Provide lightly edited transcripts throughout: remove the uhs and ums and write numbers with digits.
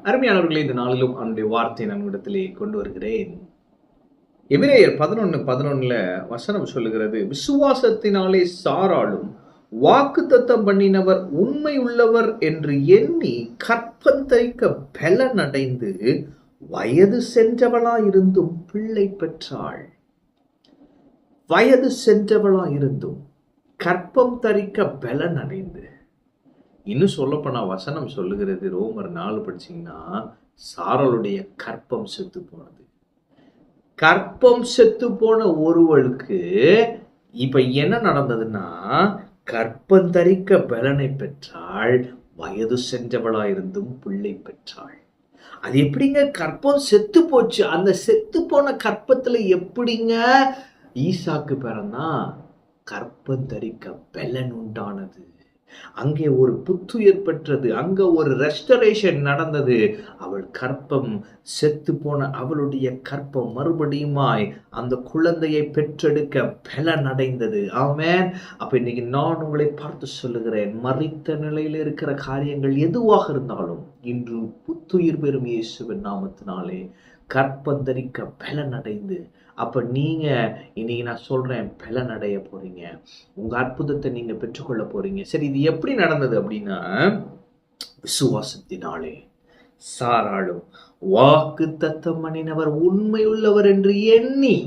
அருமையானவர்களே, இந்த நாளிலும் அவனுடைய வார்த்தை நம்மிடத்திலே கொண்டு வருகிறேன். எபிரேயர் 11:11 வசனம் சொல்லுகிறது, விசுவாசத்தினாலே சாராளும் வாக்குத்தத்தம் பண்ணினவர் உண்மை உள்ளவர் என்று எண்ணி கற்பந்தரிக்க பலனடைந்து வயது சென்றவளாயிருந்தும் பிள்ளை பெற்றாள். வயது சென்றவளாயிருந்தும் கற்பம் தரிக்க பலன் அடைந்து. இன்னும் சொல்லப்போனா வசனம் சொல்லுகிறது, ரோமர் 4 படிச்சீங்கன்னா, சாராளுடைய கற்பம் செத்து போனது. கற்பம் செத்து போன ஒருவளுக்கு இப்ப என்ன நடந்ததுன்னா, கற்பந்தரிக்க பலனை பெற்றாள், வயது சென்றவளாயிருந்தும் பிள்ளை பெற்றாள். அது எப்படிங்க கற்பம் செத்து போச்சு? அந்த செத்து போன கற்பத்துல எப்படிங்க ஈசாக்கு பிறந்தா? கற்பந்தரிக்க பலன் உண்டானது. அங்கே ஒரு புத்துயிர் பெற்றது, அங்க ஒரு ரெஸ்டரேஷன் நடந்தது. அவள் கற்பம் செத்து போன அவளுடைய கற்பம் மறுபடியுமாய் அந்த குழந்தையை பெற்றெடுக்க பலன் அடைந்தது. ஆமென். அப்ப இன்னைக்கு நான் உங்களை பார்த்து சொல்லுகிறேன், மரித்த நிலையில் இருக்கிற காரியங்கள் எதுவாக இருந்தாலும் இன்று புத்துயிர் பெறும் இயேசுவின் நாமத்தினாலே கற்பந்தரிக்க பலன் அடைந்து, அப்ப நீங்க இன்னைக்கு நான் சொல்றேன், பலன் அடைய போறீங்க. உங்க அற்புதத்தை நீங்க பெற்றுக்கொள்ள போறீங்க. சரி, இது எப்படி நடந்தது அப்படின்னா, விசுவாசத்தினாலே சாராளும் வாக்குத்தத்தம் பண்ணினவர் உண்மையுள்ளவர் என்று எண்ணி.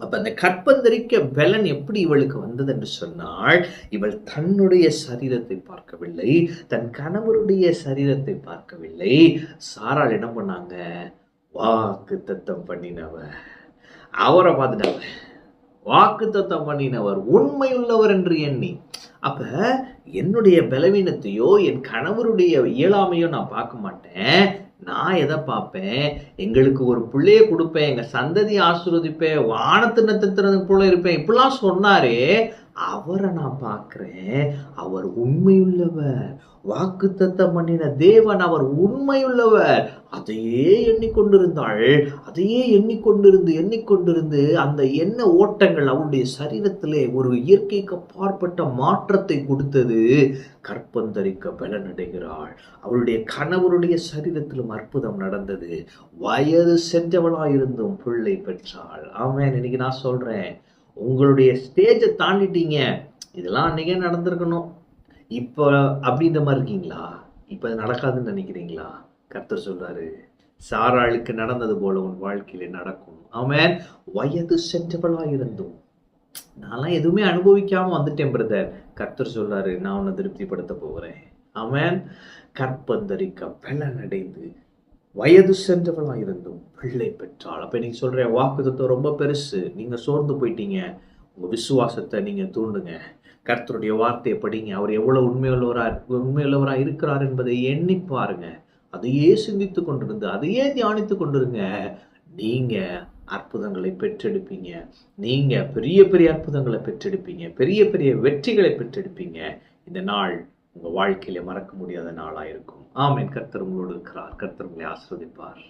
அப்ப அந்த கற்பந்தரிக்க பலன் எப்படி இவளுக்கு வந்தது என்று சொன்னால், இவள் தன்னுடைய சரீரத்தை பார்க்கவில்லை, தன் கணவருடைய சரீரத்தை பார்க்கவில்லை. சாராள் என்ன பண்ணாங்க? வாக்குத்தத்தம் பண்ணினவர், அவரை பார்த்துட்டாங்க. வாக்குத்தத்தம் பண்ணினவர் உண்மையுள்ளவர் என்று எண்ணி. அப்ப என்னுடைய பலவீனத்தையோ என் கணவருடைய இயலாமையோ நான் பார்க்க மாட்டேன். நான் எதை பார்ப்பேன்? எங்களுக்கு ஒரு பிள்ளைய கொடுப்பேன், எங்க சந்ததி ஆசீர்வதிப்பேன், வானத்து நட்சத்திரம் போல இருப்பேன், இப்படிலாம் சொன்னாரே, அவரை நான் பார்க்கிறேன். அவர் உண்மையுள்ளவர், வாக்குத்தத்தம் பண்ணின தேவன் அவர் உண்மையுள்ளவர். அதையே எண்ணிக்கொண்டிருந்தாள். அதையே எண்ணிக்கொண்டிருந்து அந்த எண்ண ஓட்டங்கள் அவளுடைய சரீரத்திலே ஒரு இயற்கைக்கு அப்பாற்பட்ட மாற்றத்தை கொடுத்தது. கற்பந்தரிக்க பலன் அடைகிறாள். அவளுடைய கணவருடைய சரீரத்திலும் அற்புதம் நடந்தது. வயது சென்றவளாயிருந்தும் பிள்ளை பெற்றாள். ஆமென். இன்னைக்கு நான் சொல்றேன், உங்களுடைய ஸ்டேஜை தாண்டிட்டீங்க. இதெல்லாம் அன்னைக்கே நடந்திருக்கணும், இப்போ அப்படின்ற மாதிரி இருக்கீங்களா? இப்போ அது நடக்காதுன்னு நினைக்கிறீங்களா? கர்த்தர் சொல்றாரு, சாராளுக்கு நடந்தது போல உன் வாழ்க்கையில நடக்கும். ஆமென். வயது சென்றவளாயிருந்தும். நான்லாம் எதுவுமே அனுபவிக்காம வந்துட்டேன் பிரதர். கர்த்தர் சொல்றாரு, நான் உன்னை திருப்திப்படுத்த போகிறேன். ஆமென். கற்பந்தரிக்க பலன் அடைந்து வயது சென்றவளாயிருந்தும் பிள்ளை பெற்றாள். அப்ப நீங்க சொல்றேன், வாக்குத்தத்தம் ரொம்ப பெருசு. நீங்க சோர்ந்து போயிட்டீங்க. உங்க விசுவாசத்தை நீங்க தூண்டுங்க. கர்த்தருடைய வார்த்தையை படிங்க. அவர் எவ்வளவு உண்மையுள்ளவரா இருக்கிறார் என்பதை எண்ணி பாருங்க. அதையே சிந்தித்து கொண்டிருந்து, அதையே தியானித்து கொண்டிருங்க. நீங்க அற்புதங்களை பெற்றெடுப்பீங்க. நீங்க பெரிய பெரிய அற்புதங்களை பெற்றெடுப்பீங்க. பெரிய பெரிய வெற்றிகளை பெற்றெடுப்பீங்க. இந்த நாள் உங்க வாழ்க்கையில மறக்க முடியாத நாளா இருக்கும். ஆமென். கர்த்தர் உங்களோடு இருக்கிறார். கர்த்தர் உங்களை ஆசீர்வதிப்பார்.